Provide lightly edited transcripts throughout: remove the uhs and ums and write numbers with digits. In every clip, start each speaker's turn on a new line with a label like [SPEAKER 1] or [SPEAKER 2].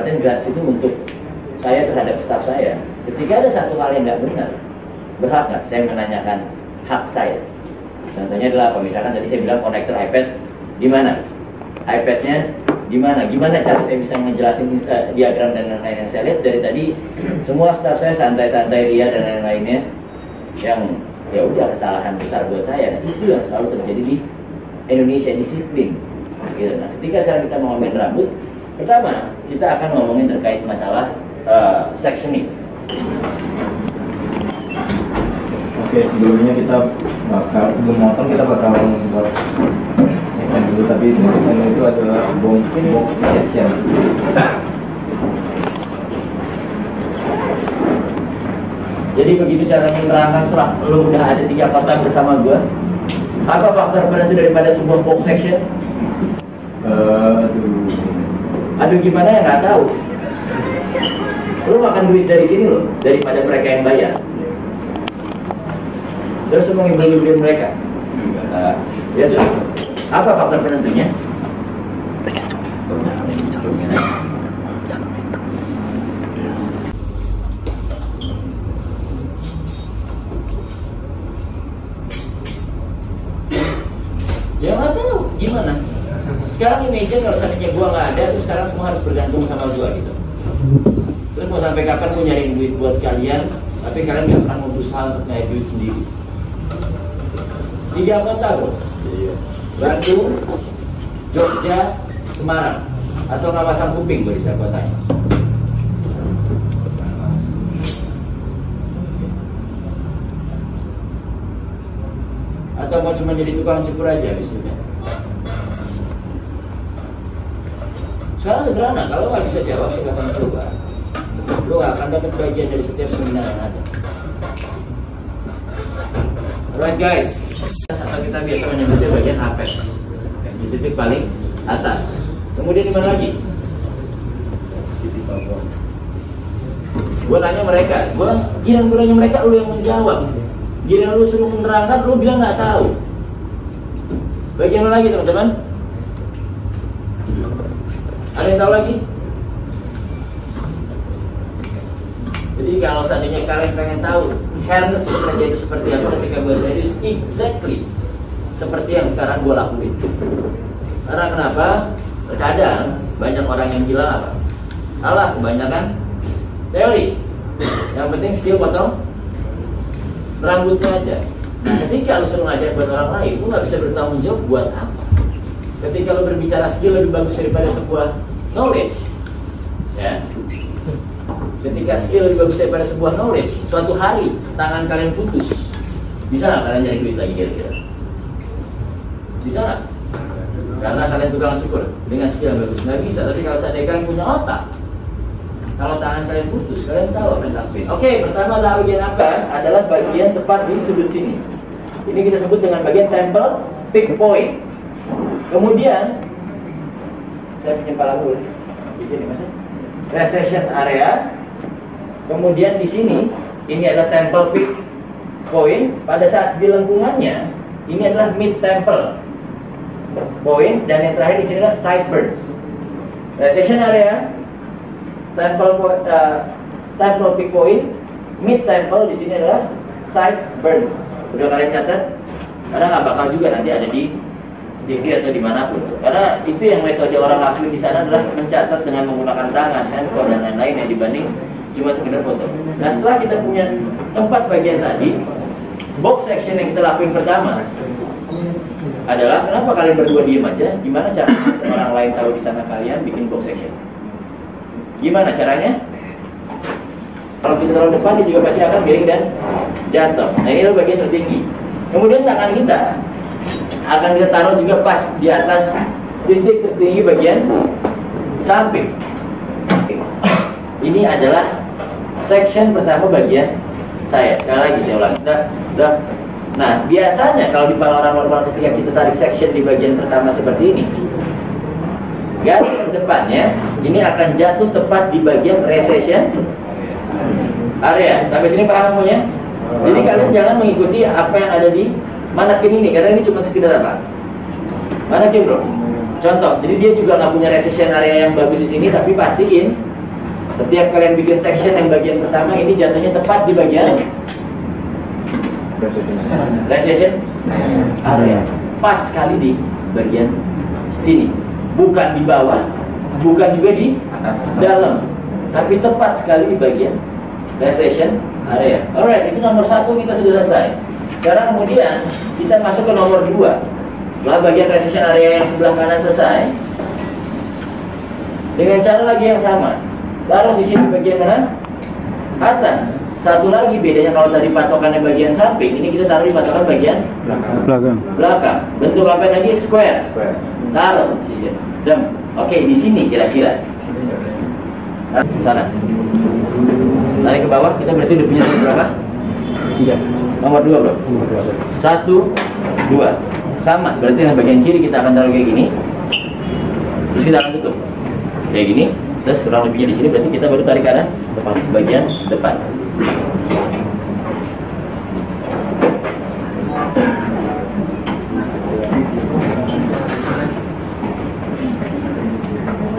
[SPEAKER 1] pelatihan gratis itu untuk saya terhadap staf saya. Ketika ada satu hal yang nggak benar, berhak nggak saya menanyakan hak saya? Contohnya adalah apa? Misalkan tadi saya bilang konektor iPad di mana? iPad-nya di mana? Gimana cara saya bisa ngejelasin diagram dan lain-lain? Yang saya lihat dari tadi semua staf saya santai-santai lihat dan lain-lainnya, yang ya udah kesalahan besar buat saya. Dan itu yang selalu terjadi di Indonesia, disiplin. Gitu. Nah, ketika sekarang kita mau ngomongin rambut, pertama kita akan ngomongin terkait masalah sectioning.
[SPEAKER 2] Oke, sebelumnya kita sebelum motong kita bakal buat section dulu, tapi section itu adalah box section.
[SPEAKER 1] Jadi begitu cara menerangkan setelah lu udah ada 3 kotak bersama gua, apa faktor penentu daripada sebuah box section? Aduh gimana ya, nggak tahu. Lu makan duit dari sini loh, daripada mereka yang bayar. Terus lu menghibur-hiburin mereka. Ya terus, apa faktor penentunya? Ya nggak tahu, gimana? Sekarang imagine kalau seandainya gua nggak ada, terus sekarang semua harus bergantung sama gua gitu. Terus mau sampai kapan gua nyariin duit buat kalian, tapi kalian nggak pernah mau berusaha untuk nyari duit sendiri. 3 kota bro, Bandung, Jogja, Semarang, atau nggak pasang kuping gua di setiap kotanya. Atau mau cuma jadi tukang cukur aja habis itu. Sekarang sederhana, kalau nggak bisa jawab silakan coba. Lo nggak akan dapat bagian dari setiap seminar yang ada. Alright guys, atau kita biasa menyebutnya bagian apex, di titik paling atas. Kemudian di mana lagi? Gue nanya mereka, gue nanya mereka, lu yang menjawab. Giliran lu suruh menerangkan, lu bilang nggak tahu. Bagian mana lagi teman-teman? Ada yang tahu lagi? Jadi kalau seandainya kalian pengen tahu hairnet sebenarnya itu seperti apa ketika gue serius, exactly seperti yang sekarang gue lakuin. Karena kenapa? Terkadang banyak orang yang bilang apa? Alah, kebanyakan teori. Yang penting skill potong rambutnya aja. Nah, ketika lu suruh ngajar buat orang lain, lu nggak bisa bertanggung jawab buat apa. Ketika lu berbicara skill lebih bagus daripada sebuah knowledge, ya. Ketika skill lebih bagus daripada sebuah knowledge, suatu hari tangan kalian putus, bisa nggak kalian nyari duit lagi kira-kira? Bisa nggak? Karena kalian tukang cukur dengan skill yang bagus, nggak bisa. Tapi kalau seandainya kalian punya otak, kalau tangan kalian putus, kalian tahu apa yang lakuin. Oke, pertama adalah bagian apa? Adalah bagian tepat di sudut sini. Ini kita sebut dengan bagian temple peak point. Kemudian, saya punya kepala dulu di sini, mas. Recession area. Kemudian di sini, ini adalah temple peak point. Pada saat di lengkungannya, ini adalah mid temple point. Dan yang terakhir di sini adalah sideburns. Recession area, temple peak point, mid temple di sini adalah sideburns. Udah kalian catat? Karena nggak bakal juga nanti ada di TV atau dimanapun. Karena itu yang metode orang lakuin di sana adalah mencatat dengan menggunakan tangan, handphone dan lain-lain yang dibanding cuma sekedar foto. Nah, setelah kita punya tempat bagian tadi, box section yang kita lakuin pertama adalah kenapa kalian berdua diem aja? Gimana cara orang lain tahu di sana kalian bikin box section? Gimana caranya? Kalau kita taruh depan, dia juga pasti akan miring dan jatuh. Nah, ini adalah bagian tertinggi. Kemudian tangan kita akan kita taruh juga pas di atas titik tertinggi bagian samping. Ini adalah section pertama bagian saya. Sekali lagi saya ulangi. Nah, biasanya kalau di kepala orang normal ketika kita tarik section di bagian pertama seperti ini, garis terdepannya ini akan jatuh tepat di bagian recession area. Sampai sini paham semuanya? Jadi kalian jangan mengikuti apa yang ada di manekin ini, karena ini cuma sekedar apa? Manekin bro. Contoh, jadi dia juga nggak punya recession area yang bagus di sini, tapi pastiin Setiap kalian bikin section yang bagian pertama ini jatuhnya tepat di bagian recession area. Pas sekali di bagian sini. Bukan di bawah, bukan juga di dalam, tapi tepat sekali di bagian recession area. Alright, itu nomor 1 kita sudah selesai. Sekarang kemudian kita masuk ke nomor 2. Setelah bagian recession area yang sebelah kanan selesai, dengan cara lagi yang sama, taruh sisi di bagian mana? Atas. Satu lagi bedanya, kalau tadi patokannya bagian samping, ini kita taruh di patokan bagian belakang. Bentuk apa tadi? Square. Taruh sisi. Oke, di sini kira-kira. Sana. Tarik ke bawah, kita berarti udah punya nomor berapa? 3. Nomor 2 bro. 1, 2. Sama, berarti yang bagian kiri kita akan taruh kayak gini. Terus kita akan tutup kayak gini. Terus kurang lebihnya di sini, berarti kita baru tarik ke arah depan, bagian depan.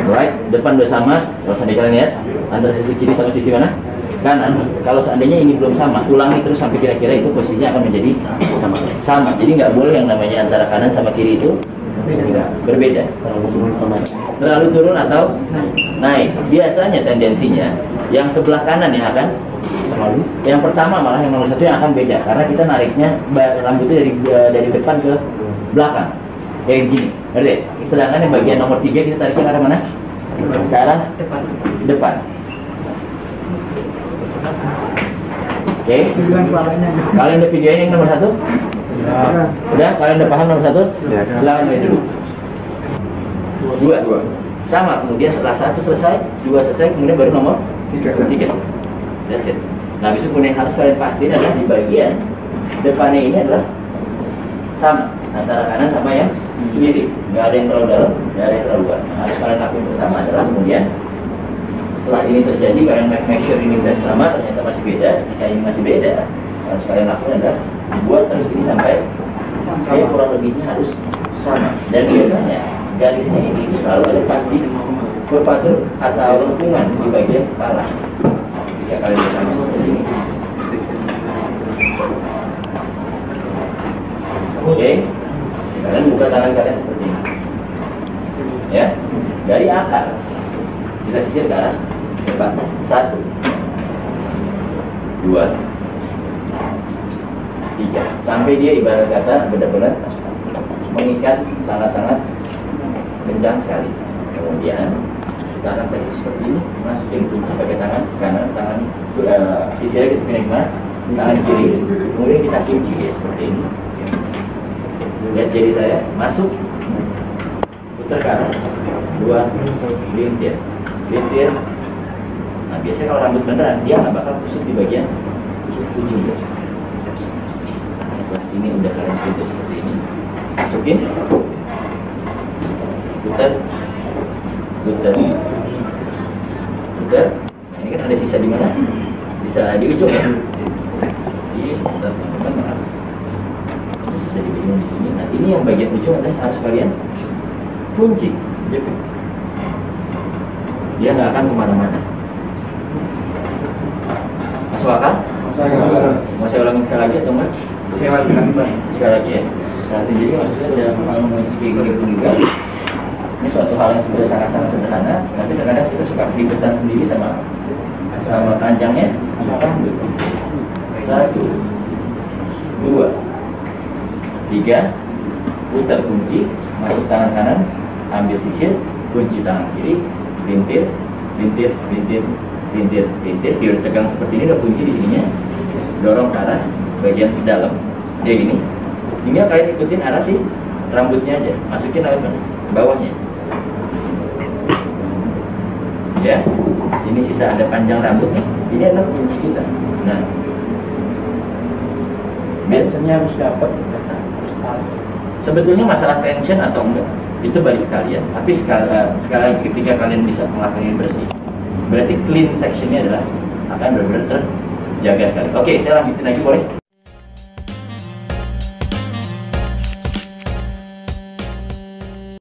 [SPEAKER 1] Alright, depan udah sama. Kalau seandainya kalian lihat antara sisi kiri sama sisi mana? Kanan. Kalau seandainya ini belum sama, ulangi terus sampai kira-kira itu posisinya akan menjadi sama. Jadi nggak boleh yang namanya antara kanan sama kiri itu berbeda. Terlalu turun atau naik. Biasanya tendensinya yang sebelah kanan yang akan terlalu. Yang pertama malah yang nomor 1 yang akan beda, karena kita nariknya rambutnya dari depan ke belakang. Kayak gini, ngerti? Sedangkan yang bagian nomor 3 kita tariknya ke arah mana? Ke arah depan. Oke. Kalian udah videoin yang nomor 1? Udah? Kalian udah paham nomor 1? Silakan lihat dulu. 2. Sama, kemudian setelah 1 selesai, 2 selesai, kemudian baru nomor 3. That's it. Nah, habis itu kemudian harus kalian pastiin adalah di bagian depannya ini adalah sama antara kanan sama yang kiri. Nggak ada yang terlalu dalam, nggak ada yang terlalu luar. Nah, harus kalian lakukan pertama adalah kemudian setelah ini terjadi, kalian make sure ini sudah sama, ternyata masih beda, jika ini masih beda, harus kalian lakukan adalah buat terus ini sampai kurang lebihnya harus sama. Dan biasanya garisnya ini selalu ada pasti berpatur atau lengkungan di bagian kepala. Jika kalian bersama seperti ini. Oke, kalian buka tangan kalian seperti ini. Ya, dari akar kita sisir ke arah depan. 1, 2, 3, sampai dia ibarat kata benar-benar mengikat sangat-sangat kencang sekali. Kemudian sekarang teknik seperti ini, masukin kunci pakai tangan kanan, tangan sisirnya kita pindah kemana? Tangan kiri. Kemudian kita kunci ya seperti ini. Lihat jari saya, masuk, putar ke arah 2, lintir. Nah, biasanya kalau rambut beneran dia nggak bakal kusut di bagian ujung. Setelah ini udah kalian putar seperti ini, masukin, putar. Nah, ini kan ada sisa di mana? Bisa di ujung ya. Iya, sebentar teman-teman. Bisa di ujung sini. Nah, ini yang bagian ujung adalah harus kalian kunci, jepit. Dia nggak akan kemana-mana. Masuk akal? Mau saya ulangi sekali lagi atau enggak? Sekali lagi ya. Nanti jadi maksudnya udah mengunci kayak gini pun juga. Ini suatu hal yang sudah sangat-sangat sederhana. Nanti terkadang kita suka keribetan sendiri sama panjangnya rambut. 1, 2, 3, putar kunci, masuk tangan kanan, ambil sisir, kunci tangan kiri, lintir, biar tegang seperti ini. Udah kunci di sininya, dorong ke arah bagian dalam, kayak gini. Tinggal kalian ikutin arah si rambutnya aja, masukin lewat mana? Bawahnya. Ya, sini sisa ada panjang rambut nih. Ini adalah kunci kita. Nah, biasanya harus dapat, harus tahu. Sebetulnya masalah tension atau enggak itu balik ke kalian. Tapi sekali lagi ketika kalian bisa melakukan ini bersih, berarti clean sectionnya adalah akan benar-benar terjaga sekali. Oke, saya lanjutin lagi boleh?